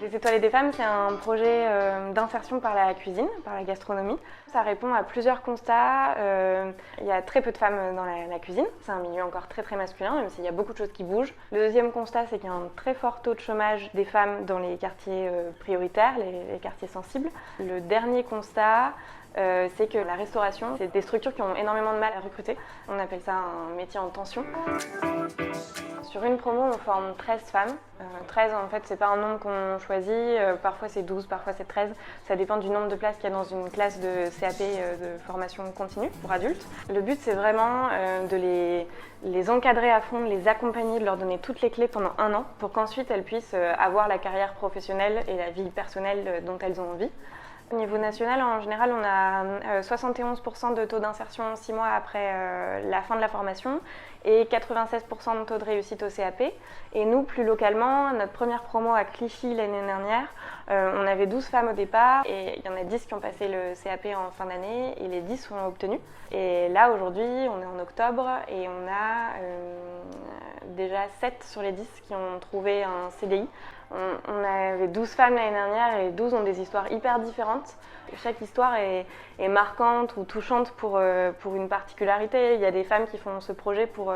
Les Étoilés des femmes, c'est un projet d'insertion par la cuisine, par la gastronomie. Ça répond à plusieurs constats. Il y a très peu de femmes dans la cuisine. C'est un milieu encore très masculin, même s'il y a beaucoup de choses qui bougent. Le deuxième constat, c'est qu'il y a un très fort taux de chômage des femmes dans les quartiers prioritaires, les quartiers sensibles. Le dernier constat, c'est que la restauration, c'est des structures qui ont énormément de mal à recruter. On appelle ça un métier en tension. Sur une promo, on forme 13 femmes. 13, en fait, c'est pas un nombre qu'on choisit. Parfois, c'est 12, parfois, c'est 13. Ça dépend du nombre de places qu'il y a dans une classe de CAP de formation continue pour adultes. Le but, c'est vraiment de les encadrer à fond, de les accompagner, de leur donner toutes les clés pendant 1 an pour qu'ensuite, elles puissent avoir la carrière professionnelle et la vie personnelle dont elles ont envie. Au niveau national, en général, on a 71% de taux d'insertion 6 mois après la fin de la formation et 96% de taux de réussite au CAP. Et nous, plus localement, notre première promo à Clichy l'année dernière, on avait 12 femmes au départ et il y en a 10 qui ont passé le CAP en fin d'année et les 10 sont obtenus. Et là, aujourd'hui, on est en octobre et on a déjà 7 sur les 10 qui ont trouvé un CDI. On avait 12 femmes l'année dernière et les 12 ont des histoires hyper différentes. Chaque histoire est marquante ou touchante pour une particularité. Il y a des femmes qui font ce projet pour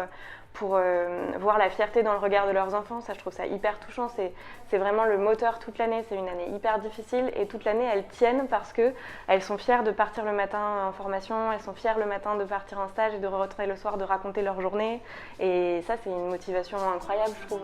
voir la fierté dans le regard de leurs enfants. Ça, je trouve ça hyper touchant. C'est vraiment le moteur toute l'année. C'est une année hyper difficile et toute l'année, elles tiennent parce qu'elles sont fières de partir le matin en formation, elles sont fières le matin de partir en stage et de rentrer le soir, de raconter leur journée. Et ça, c'est une motivation incroyable, je trouve.